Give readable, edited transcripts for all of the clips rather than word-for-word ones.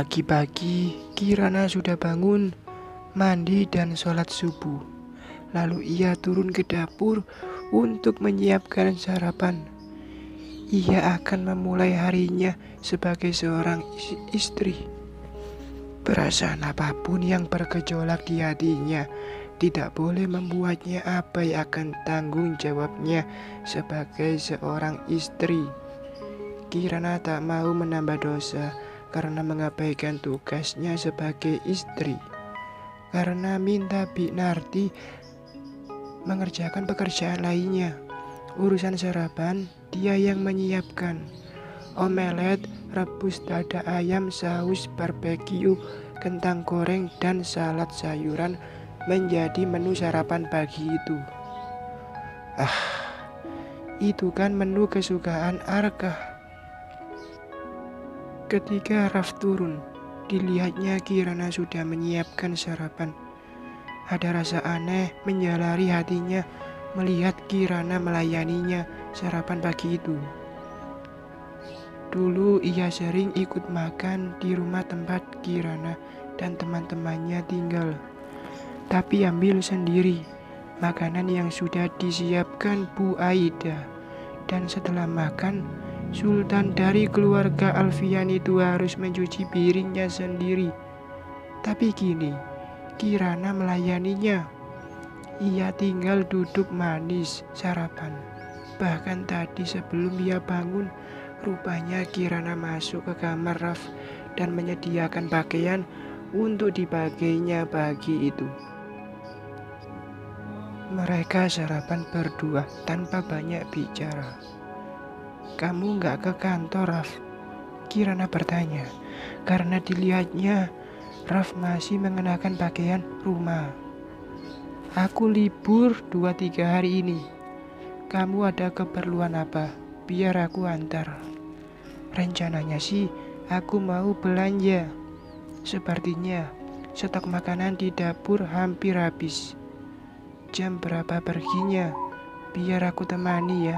Pagi-pagi, Kirana sudah bangun, mandi dan sholat subuh. Lalu ia turun ke dapur untuk menyiapkan sarapan. Ia akan memulai harinya sebagai seorang istri. Perasaan apapun yang bergejolak di hatinya tidak boleh membuatnya abai akan tanggung jawabnya sebagai seorang istri. Kirana tak mau menambah dosa karena mengabaikan tugasnya sebagai istri. Karena minta Bik Narti mengerjakan pekerjaan lainnya. Urusan sarapan dia yang menyiapkan. Omelet, rebus dada ayam, saus barbeque, kentang goreng, dan salad sayuran menjadi menu sarapan pagi itu. Itu kan menu kesukaan Arka. Ketika Raf turun, dilihatnya Kirana sudah menyiapkan sarapan. Ada rasa aneh menjalari hatinya melihat Kirana melayaninya sarapan pagi itu. Dulu ia sering ikut makan di rumah tempat Kirana dan teman-temannya tinggal. Tapi ambil sendiri makanan yang sudah disiapkan Bu Aida. Dan setelah makan, Sultan dari keluarga Alfian itu harus mencuci piringnya sendiri. Tapi kini, Kirana melayaninya. Ia tinggal duduk manis sarapan. Bahkan tadi sebelum ia bangun, rupanya Kirana masuk ke kamar Raf dan menyediakan pakaian untuk dipakainya pagi itu. Mereka sarapan berdua tanpa banyak bicara. "Kamu gak ke kantor, Raf?" Kirana bertanya, karena dilihatnya Raf masih mengenakan pakaian rumah. "Aku libur 2-3 hari ini. Kamu ada keperluan apa? Biar aku antar." "Rencananya sih aku mau belanja. Sepertinya stok makanan di dapur hampir habis. Jam berapa perginya? Biar aku temani ya."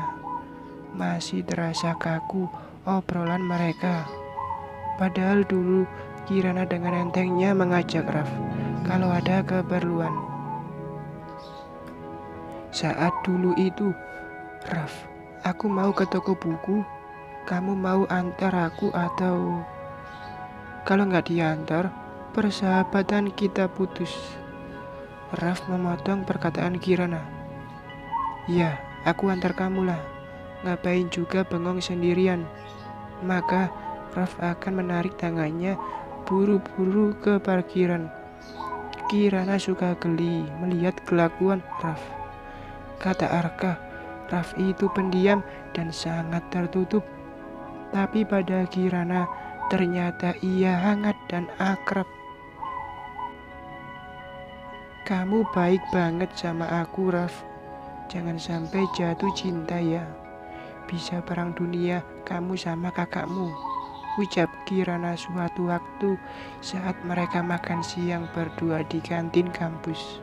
Masih terasa kaku obrolan mereka. Padahal dulu Kirana dengan entengnya mengajak Raf kalau ada keperluan. Saat dulu itu, "Raf, aku mau ke toko buku. Kamu mau antar aku atau..." "Kalau nggak diantar, persahabatan kita putus." Raf memotong perkataan Kirana. "Ya, aku antar kamu lah. Ngapain juga bengong sendirian?" Maka Raf akan menarik tangannya buru-buru ke parkiran. Kirana suka geli melihat kelakuan Raf. Kata Arka, Raf itu pendiam dan sangat tertutup. Tapi pada Kirana ternyata ia hangat dan akrab. "Kamu baik banget sama aku, Raf. Jangan sampai jatuh cinta ya. Bisa perang dunia kamu sama kakakmu," ucap Kirana suatu waktu saat mereka makan siang berdua di kantin kampus.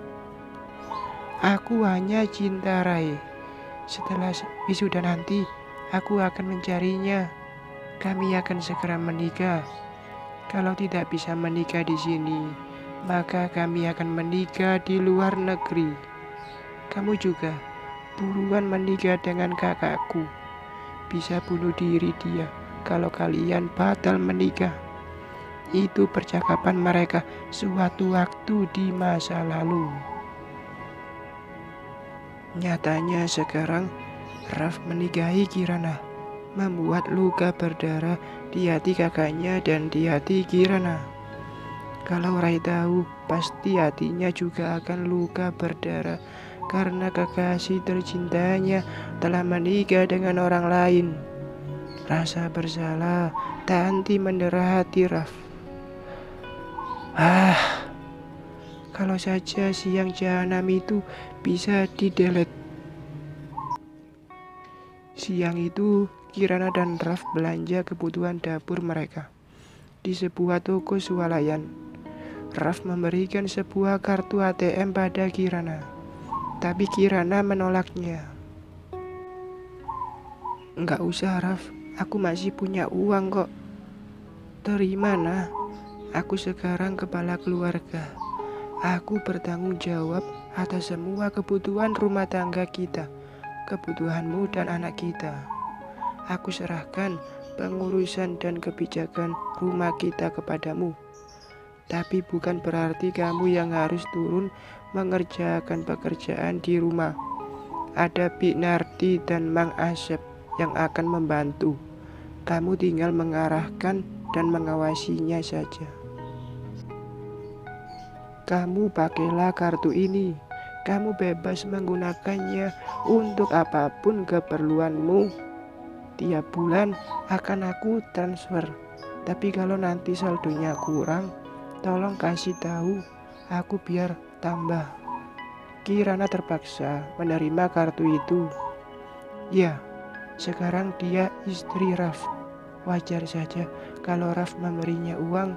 "Aku hanya cinta Rai. Setelah wisuda nanti, aku akan mencarinya. Kami akan segera menikah. Kalau tidak bisa menikah di sini, maka kami akan menikah di luar negeri. Kamu juga buruan menikah dengan kakakku. Bisa bunuh diri dia kalau kalian batal menikah." Itu percakapan mereka suatu waktu di masa lalu. Nyatanya sekarang Raf menikahi Kirana, membuat luka berdarah di hati kakaknya dan di hati Kirana. Kalau Rai tahu, pasti hatinya juga akan luka berdarah karena kekasih tercintanya telah menikah dengan orang lain. Rasa bersalah tak henti mendera hati Raf. Kalau saja siang jahanam itu bisa didelete. Siang itu Kirana dan Raf belanja kebutuhan dapur mereka di sebuah toko swalayan. Raf memberikan sebuah kartu ATM pada Kirana, tapi Kirana menolaknya. "Nggak usah, Raf. Aku masih punya uang kok." "Dari mana?" Aku sekarang kepala keluarga. Aku bertanggung jawab atas semua kebutuhan rumah tangga kita, kebutuhanmu dan anak kita. Aku serahkan pengurusan dan kebijakan rumah kita kepadamu. Tapi bukan berarti kamu yang harus turun mengerjakan pekerjaan di rumah. Ada Bik Narti dan Mang Asep yang akan membantu. Kamu tinggal mengarahkan dan mengawasinya saja. Kamu pakailah kartu ini. Kamu bebas menggunakannya untuk apapun keperluanmu. Tiap bulan akan aku transfer. Tapi kalau nanti saldonya kurang, tolong kasih tahu aku biar tambah. Kirana terpaksa menerima kartu itu. Ya, sekarang dia istri Raf. Wajar saja kalau Raf memberinya uang.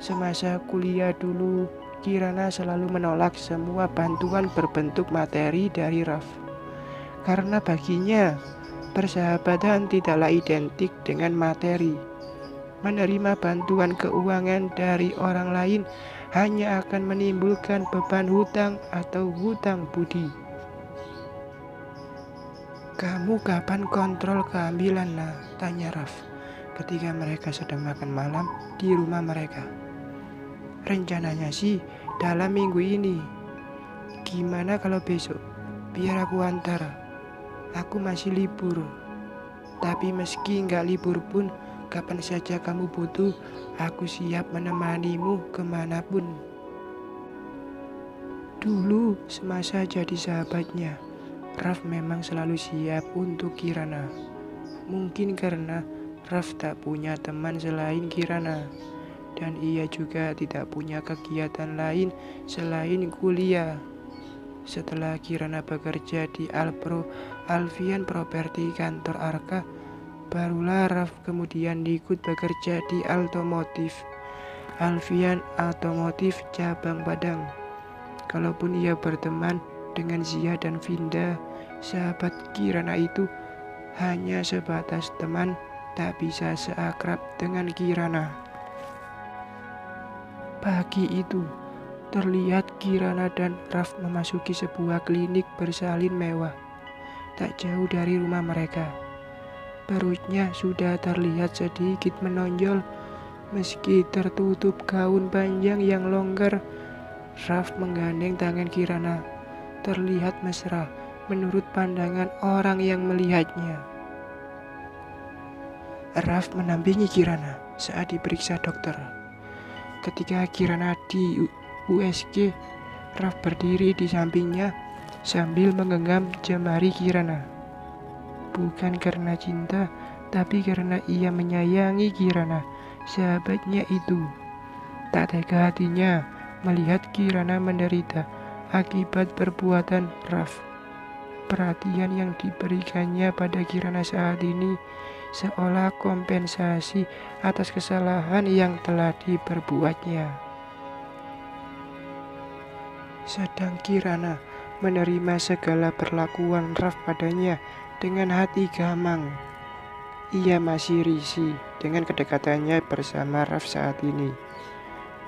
Semasa kuliah dulu, Kirana selalu menolak semua bantuan berbentuk materi dari Raf. Karena baginya, persahabatan tidaklah identik dengan materi. Menerima bantuan keuangan dari orang lain hanya akan menimbulkan beban hutang atau hutang budi. Kamu kapan kontrol kehamilan, nah? Tanya Raf ketika mereka sedang makan malam di rumah mereka. Rencananya sih dalam minggu ini. Gimana kalau besok? Biar aku antar. Aku masih libur. Tapi meski nggak libur pun, kapan saja kamu butuh, aku siap menemanimu kemanapun. Dulu semasa jadi sahabatnya, Raf memang selalu siap untuk Kirana. Mungkin karena Raf tak punya teman selain Kirana. Dan ia juga tidak punya kegiatan lain selain kuliah. Setelah Kirana bekerja di Alfian Properti kantor Arka, barulah Raf kemudian ikut bekerja di Alfian Otomotif cabang Padang. Kalaupun ia berteman dengan Zia dan Vinda, sahabat Kirana itu hanya sebatas teman, tak bisa seakrab dengan Kirana. Pagi itu, terlihat Kirana dan Raf memasuki sebuah klinik bersalin mewah, tak jauh dari rumah mereka. Perutnya sudah terlihat sedikit menonjol, meski tertutup gaun panjang yang longgar. Raf menggandeng tangan Kirana, terlihat mesra menurut pandangan orang yang melihatnya. Raf menampingi Kirana saat diperiksa dokter. Ketika Kirana di USG, Raf berdiri di sampingnya sambil menggenggam jemari Kirana. Bukan karena cinta, tapi karena ia menyayangi Kirana, sahabatnya itu. Tak tega hatinya melihat Kirana menderita akibat perbuatan Raf. Perhatian yang diberikannya pada Kirana saat ini seolah kompensasi atas kesalahan yang telah diperbuatnya. Sedang Kirana menerima segala perlakuan Raf padanya dengan hati gamang. Ia masih risih dengan kedekatannya bersama Raf saat ini.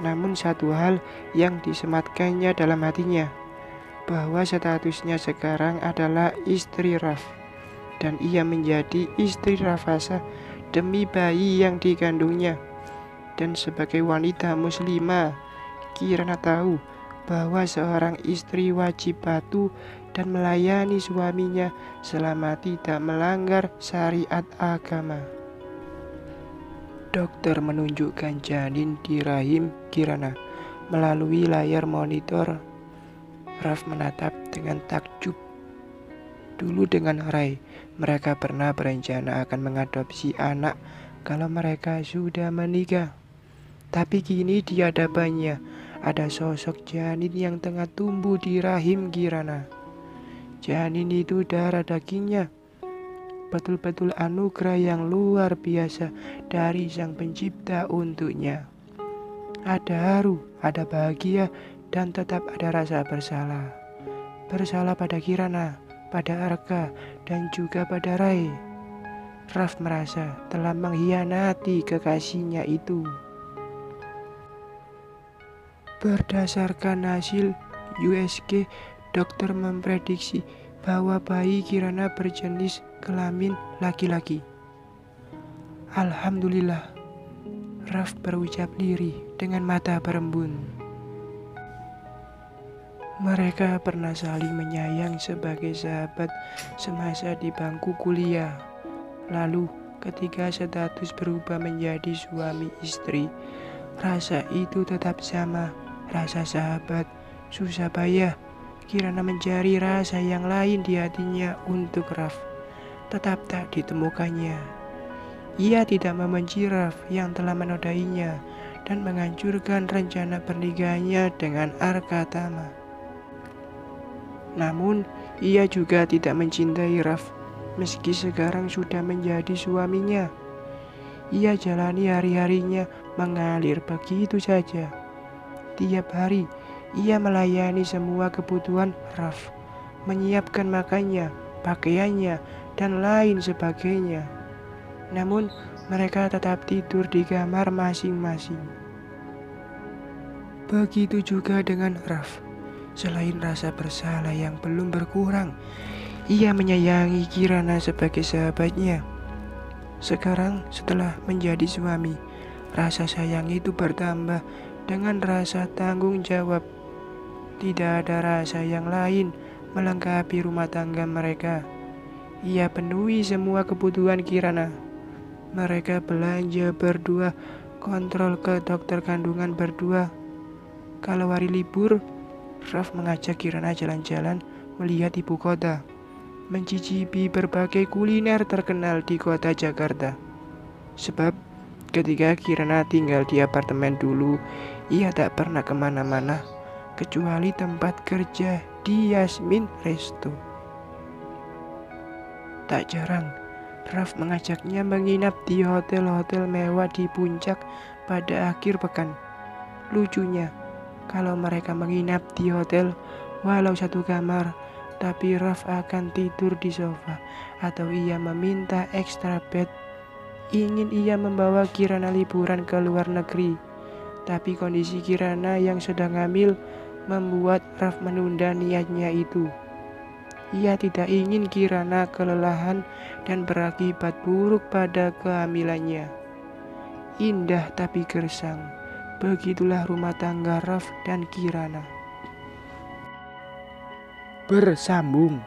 Namun satu hal yang disematkannya dalam hatinya, bahwa statusnya sekarang adalah istri Raf. Dan ia menjadi istri Rafasa demi bayi yang dikandungnya. Dan sebagai wanita muslimah, Kirana tahu bahwa seorang istri wajib patuh dan melayani suaminya selama tidak melanggar syariat agama. Dokter menunjukkan janin di rahim Kirana melalui layar monitor. Raf menatap dengan takjub. Dulu dengan Rai, mereka pernah berencana akan mengadopsi anak kalau mereka sudah menikah. Tapi kini di hadapannya ada sosok janin yang tengah tumbuh di rahim Kirana. Janin itu darah dagingnya. Betul-betul anugerah yang luar biasa dari Sang Pencipta untuknya. Ada haru, ada bahagia, dan tetap ada rasa bersalah. Bersalah pada Kirana, pada Arka, dan juga pada Rai. Raf merasa telah mengkhianati kekasihnya itu. Berdasarkan hasil USG, dokter memprediksi bahwa bayi Kirana berjenis kelamin laki-laki. Alhamdulillah, Raf berucap lirih dengan mata berembun. Mereka pernah saling menyayang sebagai sahabat semasa di bangku kuliah. Lalu, ketika status berubah menjadi suami istri, rasa itu tetap sama, rasa sahabat. Susah payah Kirana mencari rasa yang lain di hatinya untuk Raf, tetap tak ditemukannya. Ia tidak membenci Raf yang telah menodainya dan menghancurkan rencana pernikahannya dengan Arkatama. Namun, ia juga tidak mencintai Raf, meski sekarang sudah menjadi suaminya. Ia jalani hari-harinya mengalir begitu saja. Tiap hari, ia melayani semua kebutuhan Raf, menyiapkan makannya, pakaiannya, dan lain sebagainya. Namun, mereka tetap tidur di kamar masing-masing. Begitu juga dengan Raf. Selain rasa bersalah yang belum berkurang, ia menyayangi Kirana sebagai sahabatnya. Sekarang setelah menjadi suami, rasa sayang itu bertambah dengan rasa tanggung jawab. Tidak ada rasa yang lain melengkapi rumah tangga mereka. Ia penuhi semua kebutuhan Kirana. Mereka belanja berdua, kontrol ke dokter kandungan berdua. Kalau hari libur, Raf mengajak Kirana jalan-jalan melihat ibu kota, mencicipi berbagai kuliner terkenal di kota Jakarta. Sebab ketika Kirana tinggal di apartemen dulu, ia tak pernah kemana-mana kecuali tempat kerja di Yasmin Resto. Tak jarang Raf mengajaknya menginap di hotel-hotel mewah di puncak pada akhir pekan. Lucunya, kalau mereka menginap di hotel, walau satu kamar, tapi Raf akan tidur di sofa atau ia meminta extra bed. Ingin ia membawa Kirana liburan ke luar negeri, tapi kondisi Kirana yang sedang hamil membuat Raf menunda niatnya itu. Ia tidak ingin Kirana kelelahan dan berakibat buruk pada kehamilannya. Indah tapi gersang. Begitulah rumah tangga Raf dan Kirana. Bersambung.